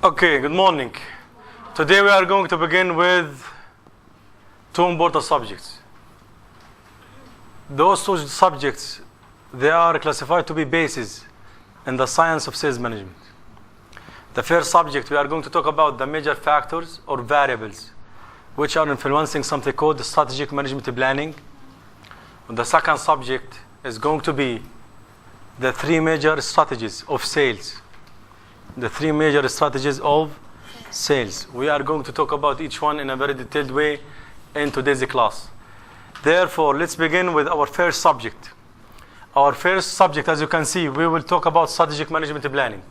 Okay, good morning. Today we are going to begin with two important subjects. Those two subjects, they are classified to be bases in the science of sales management. The first subject, we are going to talk about the major factors or variables which are influencing something called strategic management planning. And the second subject is going to be the three major strategies of sales. The three major strategies of sales. We are going to talk about each one in a very detailed way in today's class. Therefore, let's begin with our first subject. Our first subject, as you can see, we will talk about strategic management planning.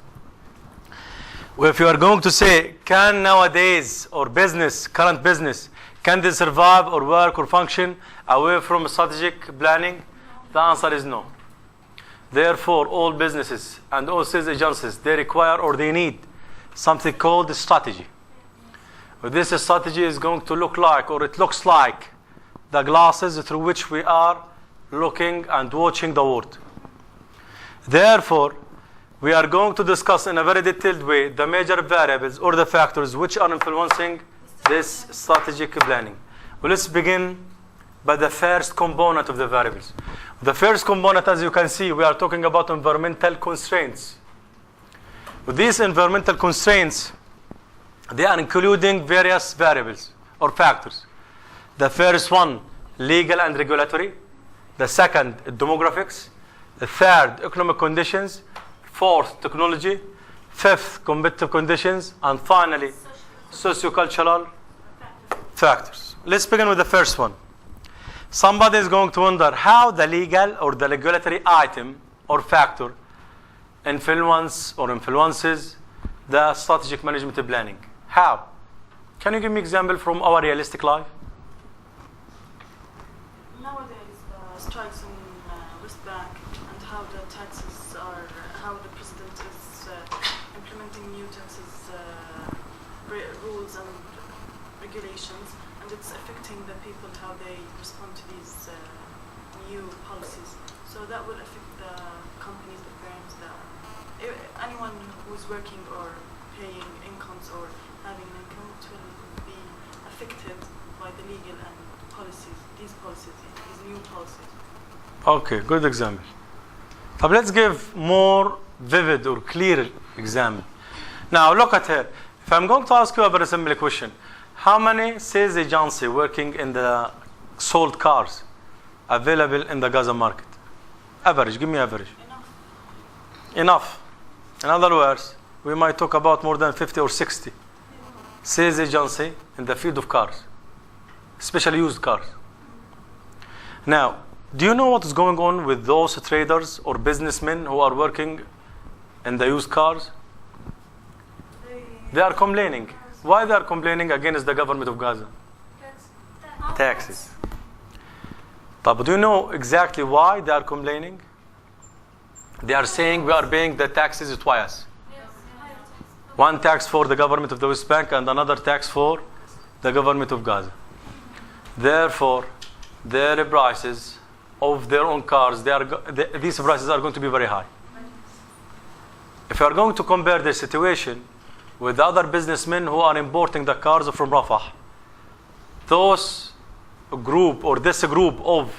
If you are going to say, can nowadays or business, current business, can they survive or work or function away from strategic planning? The answer is no. Therefore, all businesses and all sales agencies, they require or they need something called a strategy. This strategy is going to look like, or it looks like, the glasses through which we are looking and watching the world. Therefore, we are going to discuss in a very detailed way the major variables or the factors which are influencing this strategic planning. Well, let's begin by the first component of the variables. The first component, as you can see, we are talking about environmental constraints. With these environmental constraints, they are including various variables or factors. The first one, legal and regulatory. The second, demographics. The third, economic conditions. Fourth, technology. Fifth, competitive conditions. And finally, socio-cultural factors. Let's begin with the first one. Somebody is going to wonder how the legal or the regulatory item or factor influences the strategic management planning. How? Can you give me an example from our realistic life? Nowadays, strikes in West Bank and how the taxes are, how the president is implementing new taxes, rules and regulations, and it's affecting the people how they respond to these new policies. So that will affect the companies, the firms, anyone who's working or paying incomes or having an income, it will be affected by the legal and these new policies. Okay, good example. But let's give more vivid or clear example. Now look at here. If I'm going to ask you a very simple question, how many sales agencies working in the sold cars available in the Gaza market? Average, give me average. Enough. In other words, we might talk about more than 50 or 60 sales agency in the field of cars, especially used cars. Now, do you know what is going on with those traders or businessmen who are working in the used cars? They are complaining. Why they are complaining against the government of Gaza? Taxes. But do you know exactly why they are complaining? They are saying we are paying the taxes twice. One tax for the government of the West Bank and another tax for the government of Gaza. Therefore, their prices of their own cars, these prices are going to be very high. If you are going to compare the situation with other businessmen who are importing the cars from Rafah, this group of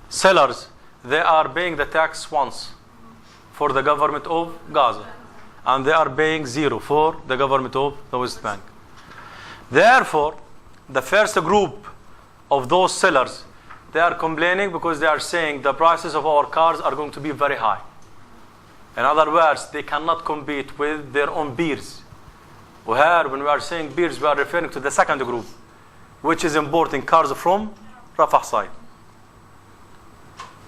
sellers, they are paying the tax once for the government of Gaza, and they are paying zero for the government of the West Bank. Therefore, the first group of those sellers, they are complaining because they are saying the prices of our cars are going to be very high. In other words, they cannot compete with their own peers. Here, when we are saying peers, we are referring to the second group, which is importing cars from Rafah side.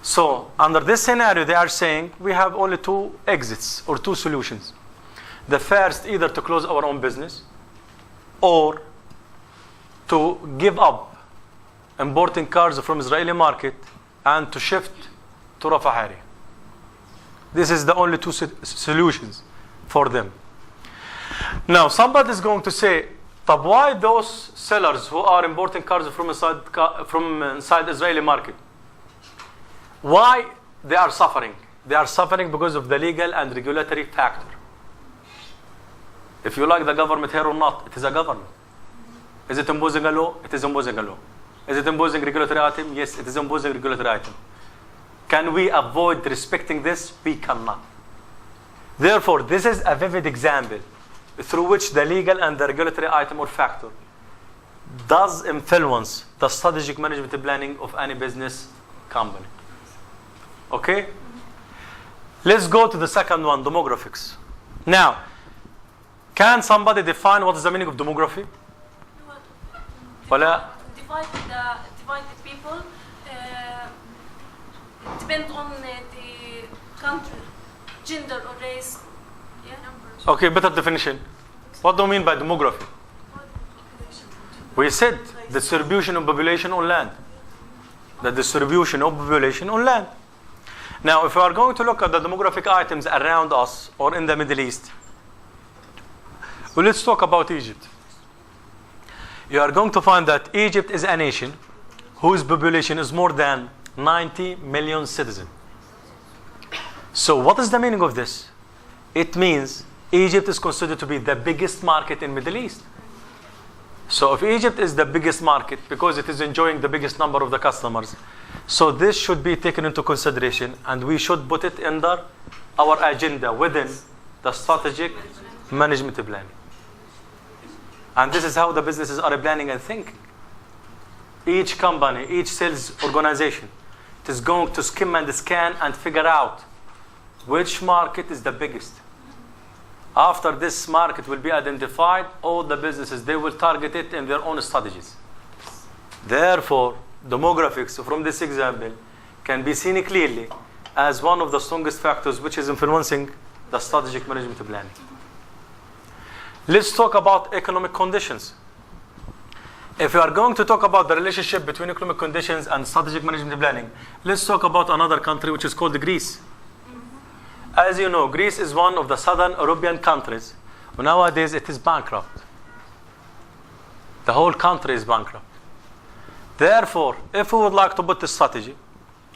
So, under this scenario, they are saying we have only two exits or two solutions. The first, either to close our own business or to give up importing cars from Israeli market and to shift to Rafah area. This is the only two solutions for them. Now, somebody is going to say, but why those sellers who are importing cars from inside Israeli market, why they are suffering? They are suffering because of the legal and regulatory factor. If you like the government here or not, it is a government. Is it imposing a law? It is imposing a law. Is it imposing regulatory item? Yes, it is imposing regulatory item. Can we avoid respecting this? We cannot. Therefore, this is a vivid example through which the legal and the regulatory item or factor does influence the strategic management planning of any business company. Okay? Let's go to the second one, demographics. Now, can somebody define what is the meaning of demography? Well, divide the people depend on the country, gender or race. Yeah. Okay, better definition. What do you mean by demography? We said distribution of population on land. The distribution of population on land. Now, if we are going to look at the demographic items around us or in the Middle East, well, let's talk about Egypt. You are going to find that Egypt is a nation whose population is more than 90 million citizens. So what is the meaning of this? It means Egypt is considered to be the biggest market in Middle East. So if Egypt is the biggest market because it is enjoying the biggest number of the customers, so this should be taken into consideration and we should put it under our agenda within the strategic management plan. And this is how the businesses are planning and thinking. Each company, each sales organization, it is going to skim and scan and figure out which market is the biggest. After this market will be identified, all the businesses, they will target it in their own strategies. Therefore, demographics from this example can be seen clearly as one of the strongest factors which is influencing the strategic management plan. Let's talk about economic conditions. If we are going to talk about the relationship between economic conditions and strategic management planning, let's talk about another country which is called Greece. As you know, Greece is one of the southern European countries. Nowadays, it is bankrupt. The whole country is bankrupt. Therefore, if we would like to put a strategy,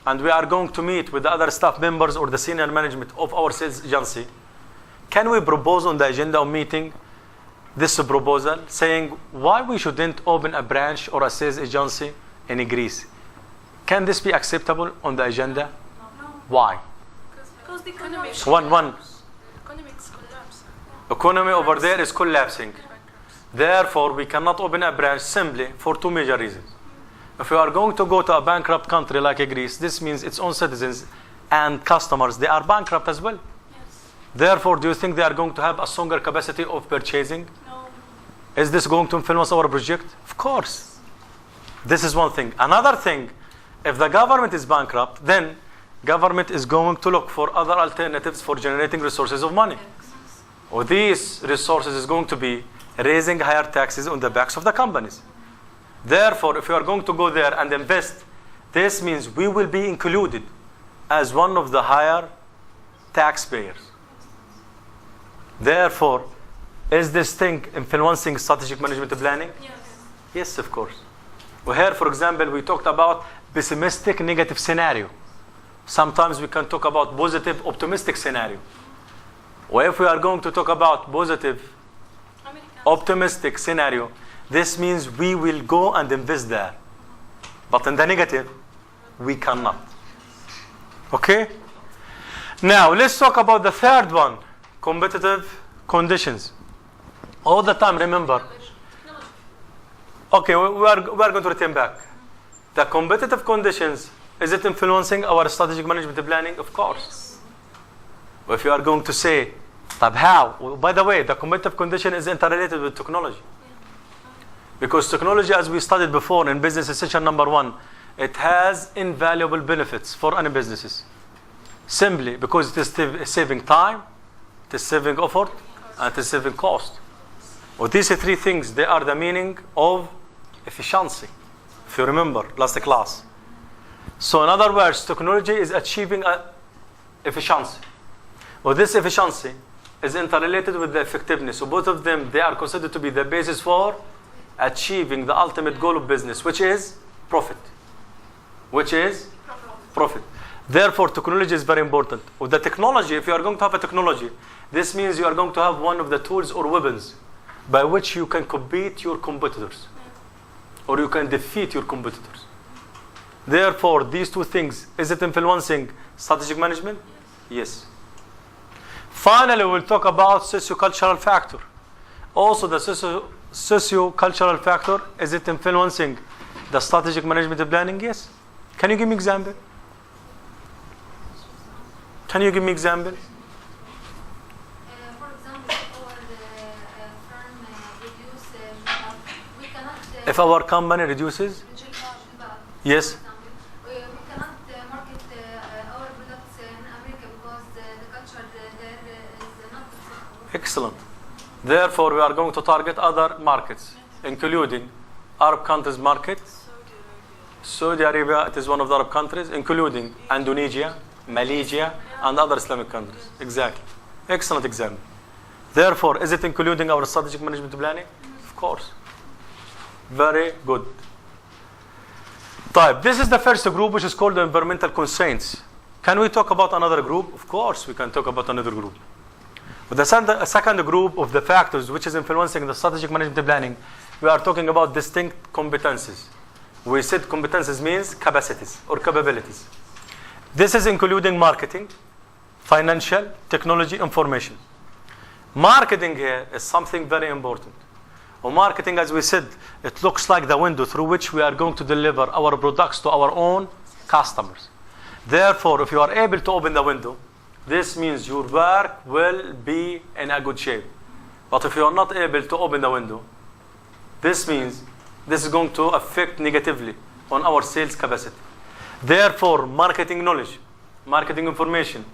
and we are going to meet with the other staff members or the senior management of our sales agency, can we propose on the agenda of meeting this proposal saying why we shouldn't open a branch or a sales agency in Greece? Can this be acceptable on the agenda? No. Why? Because the economy collapse. Economy over there is collapsing. Therefore, we cannot open a branch simply for two major reasons. If we are going to go to a bankrupt country like Greece, this means its own citizens and customers, they are bankrupt as well. Yes. Therefore, do you think they are going to have a stronger capacity of purchasing? No. Is this going to influence our project? Of course. This is one thing. Another thing, if the government is bankrupt, then government is going to look for other alternatives for generating resources of money. Or these resources is going to be raising higher taxes on the backs of the companies. Therefore, if you are going to go there and invest, this means we will be included as one of the higher taxpayers. Therefore, is this thing influencing strategic management planning? Yes. Yes, of course. Well, here, for example, we talked about pessimistic negative scenario. Sometimes we can talk about positive optimistic scenario. Or if we are going to talk about positive optimistic scenario, this means we will go and invest there. But in the negative, we cannot. Okay? Now, let's talk about the third one, competitive conditions. All the time, remember. Okay, we are going to return back. The competitive conditions, is it influencing our strategic management planning? Of course. Well, if you are going to say, but how? Well, by the way, the competitive condition is interrelated with technology. Because technology, as we studied before in business session number 1, it has invaluable benefits for any businesses. Simply because it is saving time, it is saving effort, and it is saving cost. Well, these three things, they are the meaning of efficiency, if you remember last class. So in other words, technology is achieving efficiency. Well, this efficiency is interrelated with the effectiveness. So both of them, they are considered to be the basis for achieving the ultimate goal of business, which is profit. Which is profit. Therefore, technology is very important. With the technology, if you are going to have a technology, this means you are going to have one of the tools or weapons by which you can compete your competitors, or you can defeat your competitors. Therefore, these two things, is it influencing strategic management? Yes. Finally, we'll talk about socio-cultural factor. Also, the socio-cultural factor, is it influencing the strategic management planning? Yes. Can you give me example? Can you give me example? For example, our firm reduce, we cannot. If our company reduces, yes. We cannot market our products in America because the culture there is not acceptable. Excellent. Therefore, we are going to target other markets, including Arab countries market. Saudi Arabia, it is one of the Arab countries, including Indonesia, Malaysia, and other Islamic countries. Exactly. Excellent example. Therefore, is it including our strategic management planning? Of course. Very good. Type. This is the first group, which is called the environmental constraints. Can we talk about another group? Of course, we can talk about another group. But the second group of the factors which is influencing the strategic management planning, we are talking about distinct competencies. We said competencies means capacities or capabilities. This is including marketing, financial, technology, information. Marketing here is something very important. Or marketing, as we said, it looks like the window through which we are going to deliver our products to our own customers. Therefore, if you are able to open the window, this means your work will be in a good shape. But if you are not able to open the window, this means this is going to affect negatively on our sales capacity. Therefore, marketing knowledge, marketing information,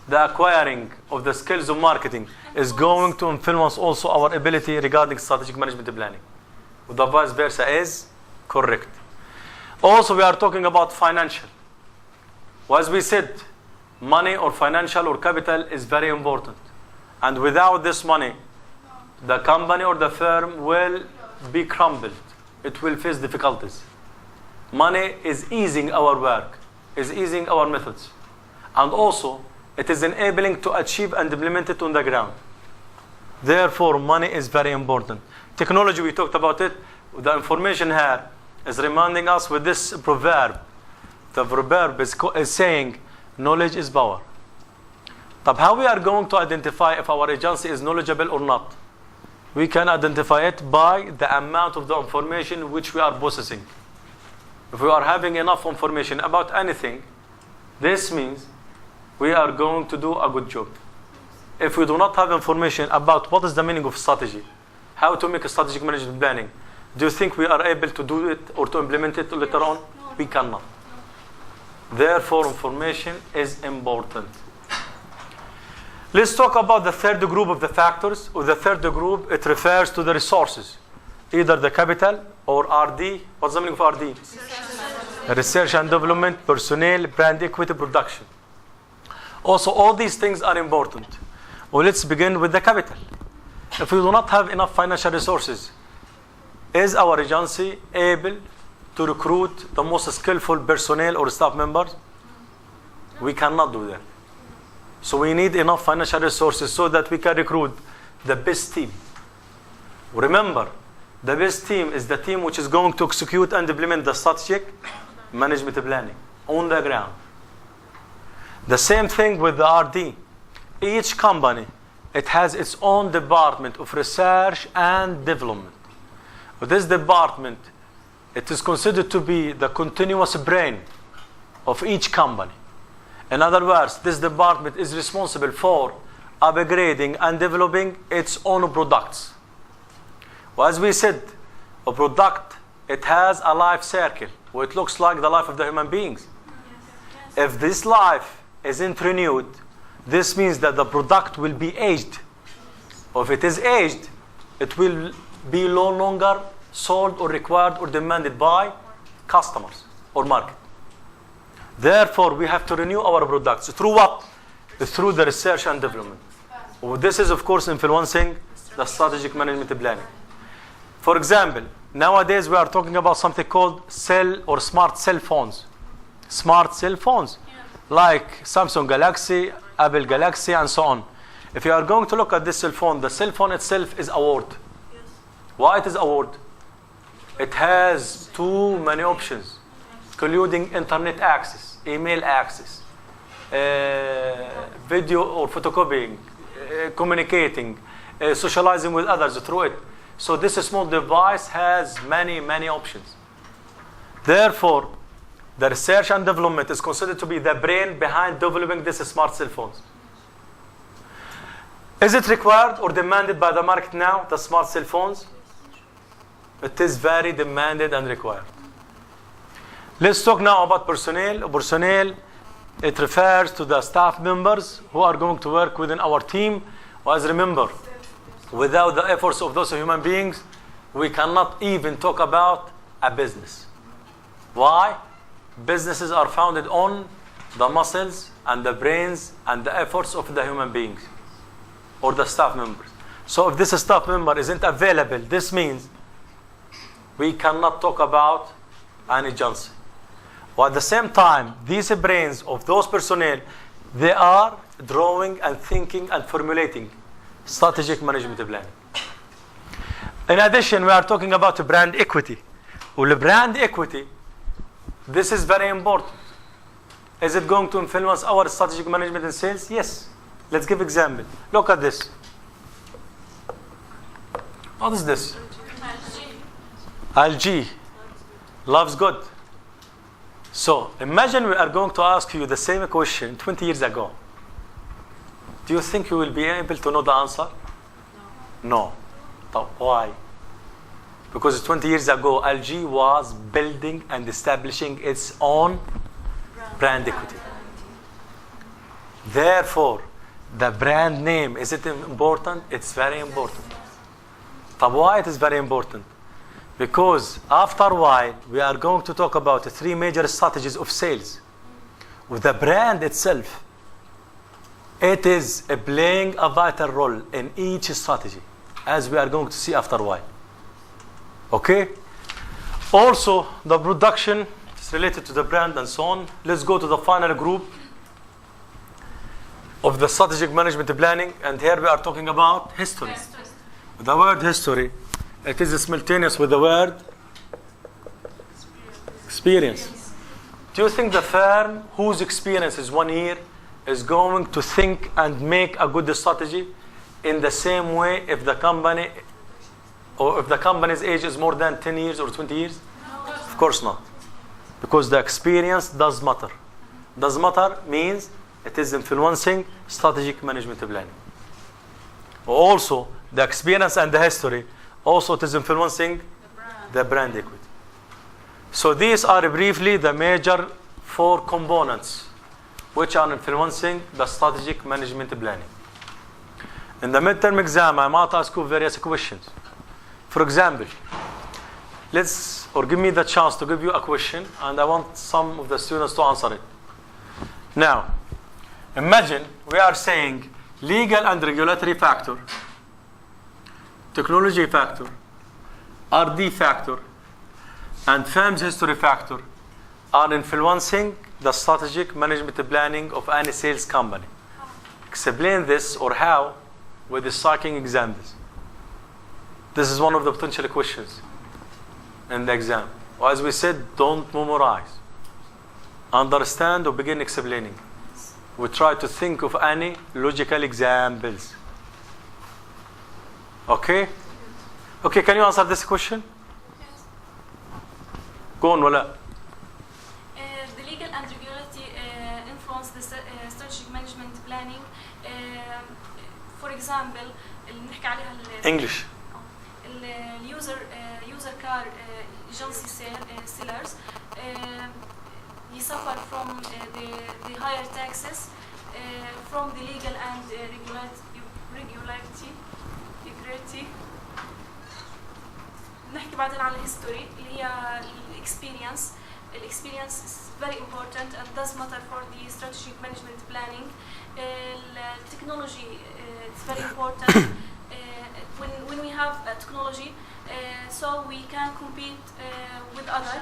the acquiring of the skills of marketing is going to influence also our ability regarding strategic management planning. The vice versa is correct. Also, we are talking about financial. As we said, money or financial or capital is very important. And without this money, the company or the firm will be crumbled. It will face difficulties. Money is easing our work, is easing our methods. And also, it is enabling to achieve and implement it on the ground. Therefore, money is very important. Technology, we talked about it. The information here is reminding us with this proverb. The proverb is saying, knowledge is power. But how we are going to identify if our agency is knowledgeable or not? We can identify it by the amount of the information which we are possessing. If we are having enough information about anything, this means we are going to do a good job. If we do not have information about what is the meaning of strategy, how to make a strategic management planning, do you think we are able to do it or to implement it later on? We cannot. Therefore, information is important. Let's talk about the third group of the factors. Or the third group, it refers to the resources, either the capital or RD. What's the meaning of RD? Research and development, personnel, brand equity, production. Also, all these things are important. Well, let's begin with the capital. If we do not have enough financial resources, is our agency able to recruit the most skillful personnel or staff members? We cannot do that. So we need enough financial resources so that we can recruit the best team. Remember, the best team is the team which is going to execute and implement the strategic management planning on the ground. The same thing with the RD. Each company, it has its own department of research and development. This department, it is considered to be the continuous brain of each company. In other words, this department is responsible for upgrading and developing its own products. Well, as we said, a product, it has a life cycle, where it looks like the life of the human beings. If this life isn't renewed, this means that the product will be aged. Or if it is aged, it will be no longer sold or required or demanded by customers or market. Therefore, we have to renew our products. Through what? Through the research and development. This is, of course, influencing the strategic management planning. For example, nowadays we are talking about something called cell or smart cell phones. Smart cell phones. like Samsung Galaxy, Apple Galaxy, and so on. If you are going to look at this cell phone, the cell phone itself is a word. Yes. Why it is a word? It has too many options, including internet access, email access, video or photocopying, communicating, socializing with others through it. So this small device has many, many options. Therefore, the research and development is considered to be the brain behind developing these smart cell phones. Is it required or demanded by the market now, the smart cell phones? It is very demanded and required. Let's talk now about personnel. Personnel, it refers to the staff members who are going to work within our team. As remember, without the efforts of those human beings, we cannot even talk about a business. Why? Businesses are founded on the muscles and the brains and the efforts of the human beings or the staff members. So if this staff member isn't available, this means we cannot talk about an agency. But at the same time, these brains of those personnel, they are drawing and thinking and formulating strategic management plan. In addition, we are talking about brand equity. Well, brand equity, this is very important. Is it going to influence our strategic management and sales? Yes. Let's give example. Look at this. What is this? LG. Loves good. So imagine we are going to ask you the same question 20 years ago. Do you think you will be able to know the answer? No. No. Why? Because 20 years ago, LG was building and establishing its own brand equity. Therefore, the brand name, is it important? It's very important. But why it is very important? Because after a while, we are going to talk about the 3 major strategies of sales. With the brand itself, it is playing a vital role in each strategy, as we are going to see after a while. Okay? Also, the production is related to the brand and so on. Let's go to the final group of the strategic management planning, and here we are talking about history. The word history, it is simultaneous with the word experience. Do you think the firm whose experience is 1 year is going to think and make a good strategy in the same way if the company or if the company's age is more than 10 years or 20 years? No. Of course not. Because the experience does matter. Does matter means it is influencing strategic management planning. Also, the experience and the history, also it is influencing the brand equity. So these are briefly the major 4 components which are influencing the strategic management planning. In the midterm exam, I might ask you various questions. For example, give me the chance to give you a question, and I want some of the students to answer it. Now, imagine we are saying legal and regulatory factor, technology factor, RD factor, and firm's history factor are influencing the strategic management planning of any sales company. Explain this or how with the striking examples. This is one of the potential questions in the exam. As we said, don't memorize. Understand or begin explaining. We try to think of any logical examples. Okay? Okay, can you answer this question? Yes. Go on, Wala. The legal and regulatory influence the strategic management planning. For example, نحكي عليها English. user car agency sellers suffer from the higher taxes from the legal and regulatory. نحكي بعدين على الهيستوري اللي هي الاكسبيرينس. Experience is very important and does matter for the strategic management planning. Technology is very important when we have technology, so we can compete with other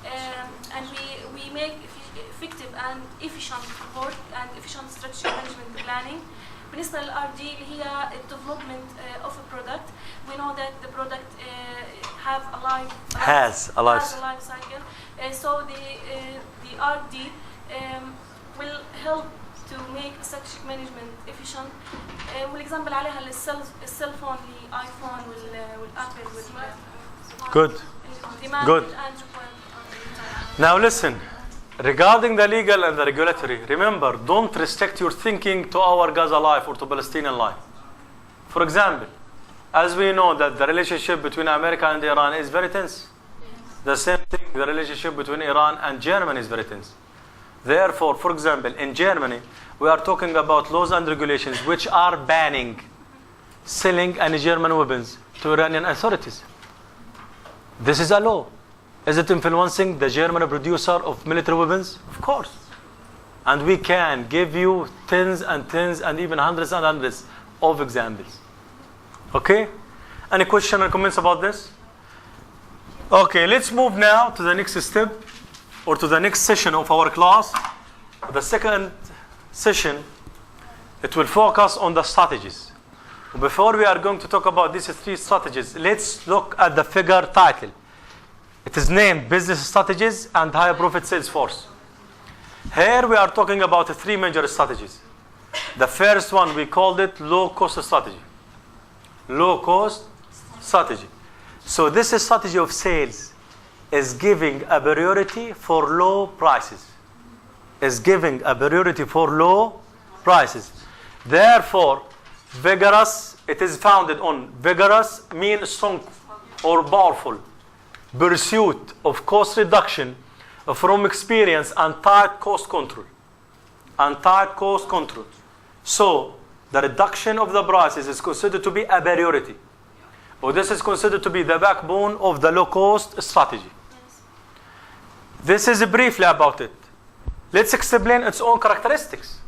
and we make effective and efficient work and efficient strategy management planning. بالنسبة للR&D اللي هي development of a product, we know that the product has a life cycle. So the R&D will help to make strategic management efficient. والexample عليها السيل فون الايفون والابل Good. Good. Now listen. Regarding the legal and the regulatory, remember, don't restrict your thinking to our Gaza life or to Palestinian life. For example, as we know that the relationship between America and Iran is very tense. The same thing, the relationship between Iran and Germany is very tense. Therefore, for example, in Germany, we are talking about laws and regulations which are banning selling any German weapons to Iranian authorities. This is a law. Is it influencing the German producer of military weapons? Of course. And we can give you tens and even hundreds and hundreds of examples. Okay? Any question or comments about this? Okay, let's move now to the next step or to the next session of our class. The second session, it will focus on the strategies. Before we are going to talk about these three strategies, let's look at the figure title. It is named Business Strategies and High Profit Sales Force. Here we are talking about three major strategies. The first one, we called it low cost strategy. Low cost strategy. So this strategy of sales is giving a priority for low prices. Is giving a priority for low prices. Therefore, vigorous, it is founded on vigorous means strong or powerful pursuit of cost reduction from experience and tight cost control. And tight cost control. So the reduction of the prices is considered to be a priority. Or this is considered to be the backbone of the low cost strategy. This is briefly about it. Let's explain its own characteristics.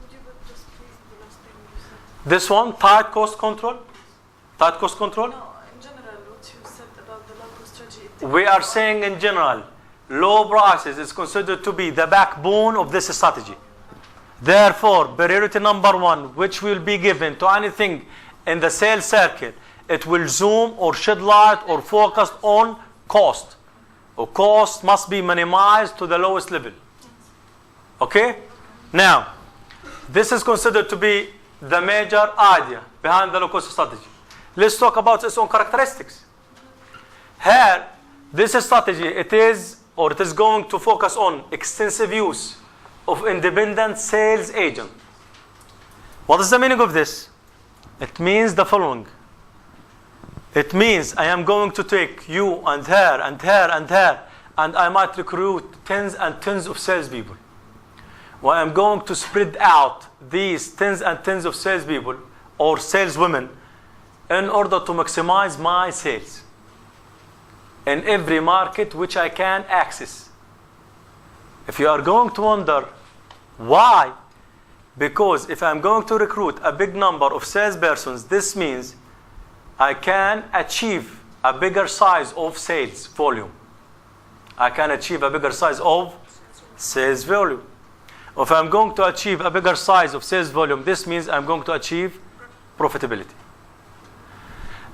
This one, tight cost control. Tight cost control. No, in general, what you said about the low cost strategy. We are saying in general, low prices is considered to be the backbone of this strategy. Therefore, priority number one, which will be given to anything in the sales circle, it will zoom or shed light or focus on cost. Or cost must be minimized to the lowest level. Okay? Now, this is considered to be the major idea behind the low cost strategy. Let's talk about its own characteristics. Here, this strategy, it is going to focus on extensive use of independent sales agent. What is the meaning of this? It means the following. It means I am going to take you and her and her and her, and I might recruit tens and tens of salespeople. Well, I'm going to spread out these tens and tens of salespeople or saleswomen in order to maximize my sales in every market which I can access. If you are going to wonder why, because if I'm going to recruit a big number of salespersons, this means I can achieve a bigger size of sales volume. I can achieve a bigger size of sales volume. If I'm going to achieve a bigger size of sales volume, this means I'm going to achieve profitability.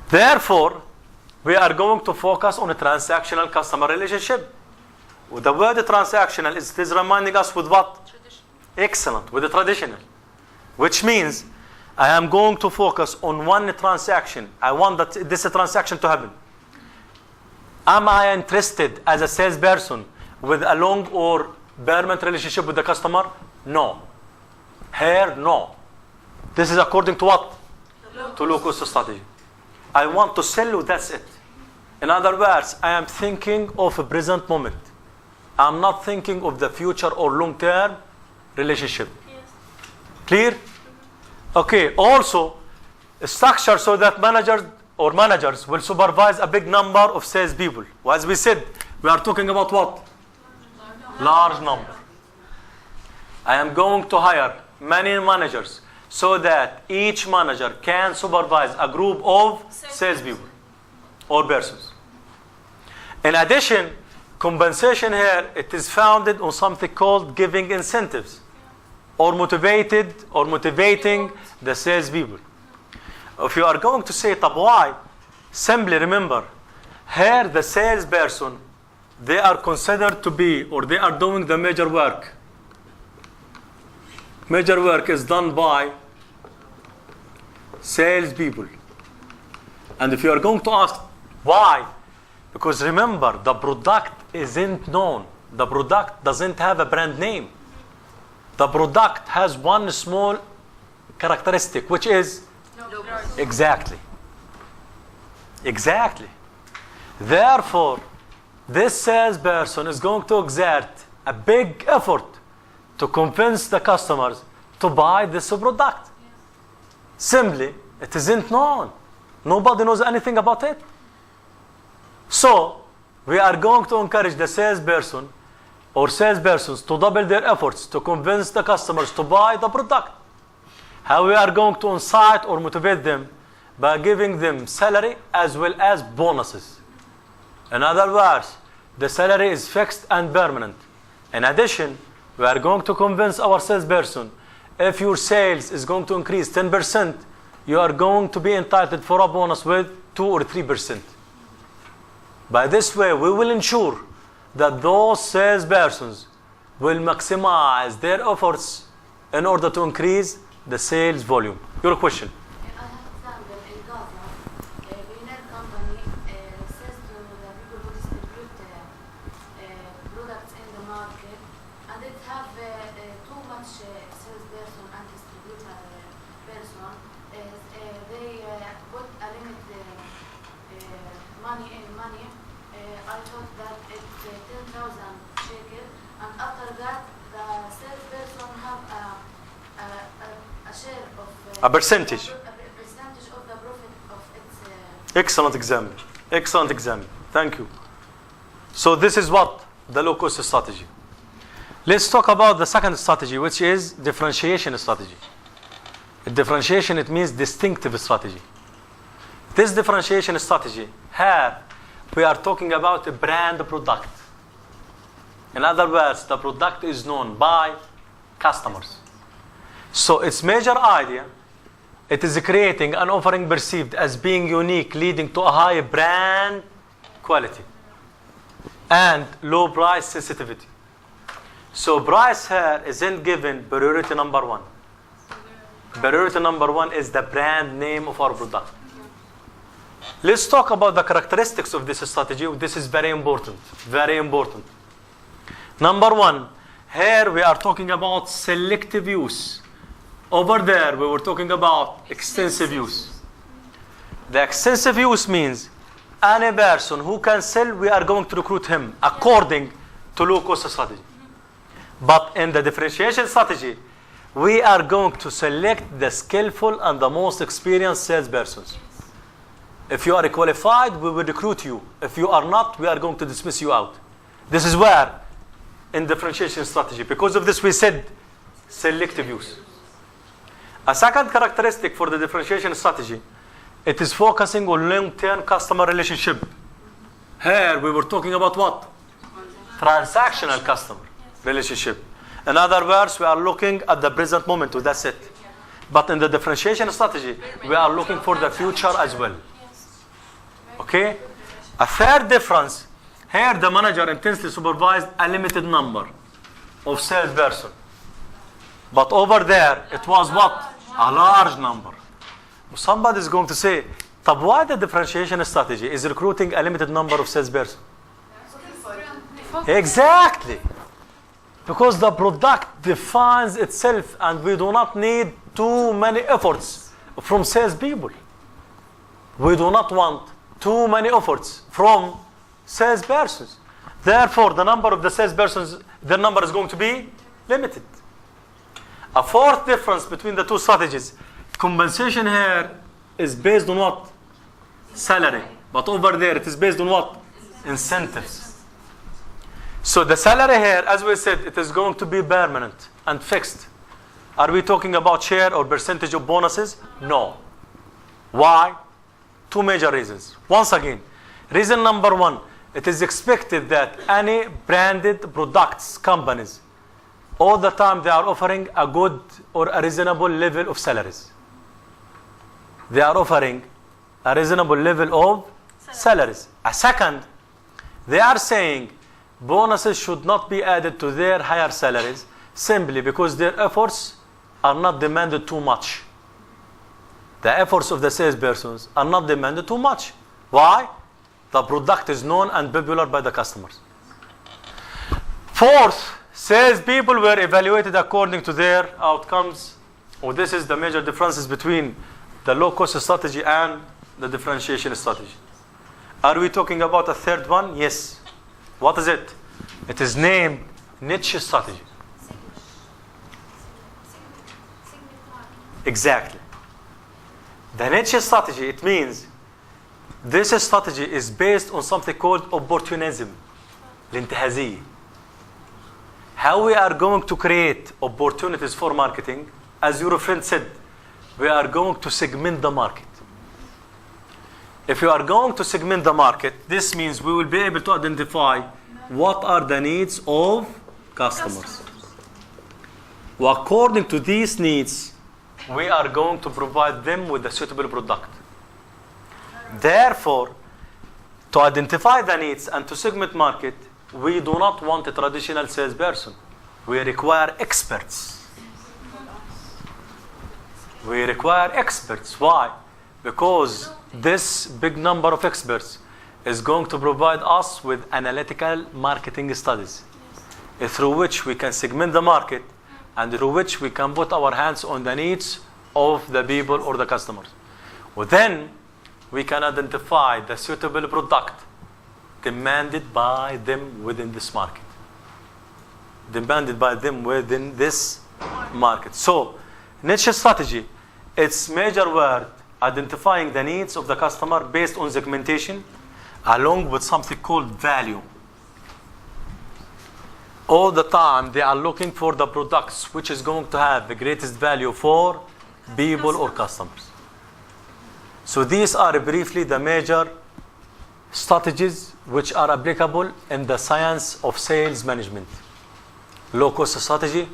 Therefore, we are going to focus on a transactional customer relationship. The word transactional is reminding us with what? Tradition. Excellent, with the traditional. Which means I am going to focus on one transaction. I want this transaction to happen. Am I interested as a salesperson with a long or permanent relationship with the customer? No. Here, no. This is according to what? To low cost strategy. I want to sell you, that's it. In other words, I am thinking of a present moment. I'm not thinking of the future or long-term relationship. Yes. Clear? Okay, also, structure so that managers will supervise a big number of salespeople. Well, as we said, we are talking about what? Large number. I am going to hire many managers so that each manager can supervise a group of salespeople or persons. In addition, Compensation here, it is founded on something called giving incentives or motivating the salespeople. If you are going to say طب why, simply remember, here the salesperson, they are considered to be, or they are doing the major work. Major work is done by salespeople. And if you are going to ask why, because remember, the product isn't known. The product doesn't have a brand name. The product has one small characteristic, which is exactly. Therefore, this salesperson is going to exert a big effort to convince the customers to buy this product. Simply, it isn't known. Nobody knows anything about it. So, we are going to encourage the salesperson or salespersons to double their efforts to convince the customers to buy the product. How we are going to incite or motivate them? By giving them salary as well as bonuses. In other words, the salary is fixed and permanent. In addition, we are going to convince our salesperson, if your sales is going to increase 10%, you are going to be entitled for a bonus with 2 or 3%. By this way, we will ensure that those salespersons will maximize their efforts in order to increase the sales volume. Your question? I have example in Gaza. Billionaire company says to the people who distribute products in the market, and it have too much salesperson and distributor person. They put a limit money. I thought that it's 10,000 shekel, and after that the salesperson have a share of A percentage. a percentage of the profit of its. Excellent example. Thank you. So this is what the low-cost strategy. Let's talk about the second strategy, which is differentiation strategy. Differentiation, it means distinctive strategy. This differentiation strategy, here we are talking about a brand product. In other words, the product is known by customers. So its major idea, it is creating an offering perceived as being unique, leading to a high brand quality and low price sensitivity. So price here isn't given priority number one. Priority number one is the brand name of our product. Let's talk about the characteristics of this strategy. This is very important. Number one, here we are talking about selective use. Over there, we were talking about extensive use. The extensive use means any person who can sell, we are going to recruit him according to low-cost strategy. But in the differentiation strategy, we are going to select the skillful and the most experienced salespersons. If you are qualified, we will recruit you. If you are not, we are going to dismiss you out. This is where, in differentiation strategy, because of this we said selective use. A second characteristic for the differentiation strategy, it is focusing on long-term customer relationship. Here we were talking about what? Transactional customer relationship. In other words, we are looking at the present moment, that's it. But in the differentiation strategy, we are looking for the future as well. Okay? A third difference, here the manager intensely supervised a limited number of salespersons. But over there, it was what? A large number. Somebody is going to say, طب why the differentiation strategy is recruiting a limited number of salespersons? Exactly. Because the product defines itself and we do not need too many efforts from salespeople. We do not want too many efforts from salespersons. Therefore, the number of the salespersons, their number is going to be limited. A fourth difference between the two strategies, compensation here is based on what? Salary. But over there, it is based on what? Incentives. So the salary here, as we said, it is going to be permanent and fixed. Are we talking about share or percentage of bonuses? No. Why? Two major reasons. Once again, reason number one, it is expected that any branded products companies, all the time they are offering a good or a reasonable level of salaries. They are offering a reasonable level of salaries. A second, they are saying bonuses should not be added to their higher salaries simply because their efforts are not demanded too much. The efforts of the salespersons are not demanded too much. Why? The product is known and popular by the customers. Fourth, salespeople were evaluated according to their outcomes. Oh, this is the major differences between the low-cost strategy and the differentiation strategy. Are we talking about a third one? Yes. What is it? It is named niche strategy. Exactly. The niche strategy, it means this strategy is based on something called opportunism, الانتهازية. How we are going to create opportunities for marketing, as your friend said, we are going to segment the market. If you are going to segment the market, this means we will be able to identify what are the needs of customers. According to these needs, we are going to provide them with a suitable product. Therefore, to identify the needs and to segment market, we do not want a traditional salesperson. We require experts. We require experts. Why? Because this big number of experts is going to provide us with analytical marketing studies through which we can segment the market and through which we can put our hands on the needs of the people or the customers. Well, then we can identify the suitable product demanded by them within this market. Demanded by them within this market. So, niche strategy, its major word, identifying the needs of the customer based on segmentation, along with something called value. All the time they are looking for the products which is going to have the greatest value for people or customers. So these are briefly the major strategies which are applicable in the science of sales management. Low cost strategy,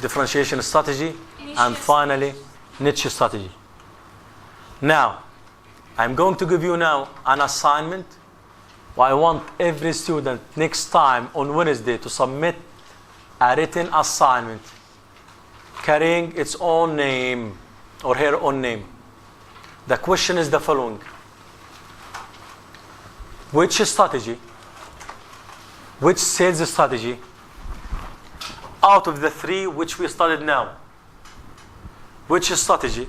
differentiation strategy, and finally niche strategy. Now, I'm going to give you now an assignment. I want every student next time on Wednesday to submit a written assignment carrying its own name or her own name. The question is the following. Which strategy, which sales strategy out of the three which we studied now, which strategy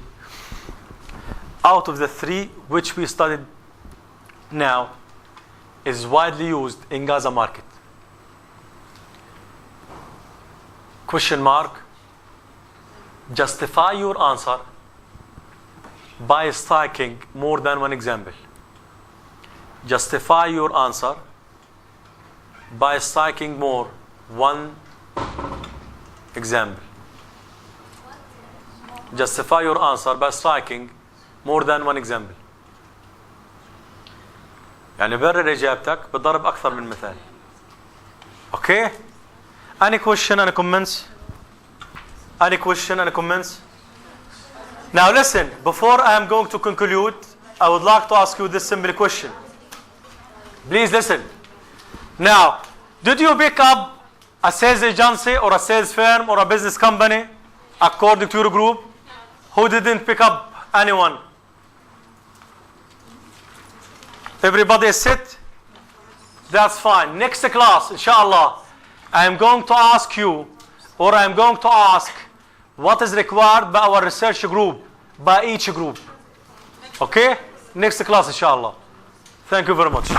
out of the three which we studied now is widely used in Gaza market? Question mark. Justify your answer by striking more than one example. Justify your answer by striking more one example. Justify your answer by striking more than one example. يعني برر إجابتك بضرب أكثر من مثال. Okay? Any question, any comments? Any question, any comments? Now listen, before I am going to conclude, I would like to ask you this simple question. Please listen. Now, did you pick up a sales agency or a sales firm or a business company according to your group? Who didn't pick up anyone? Everybody is set? That's fine. Next class, inshallah, I am going to ask you, or I am going to ask, what is required by our research group, by each group. Okay? Next class, inshallah. Thank you very much.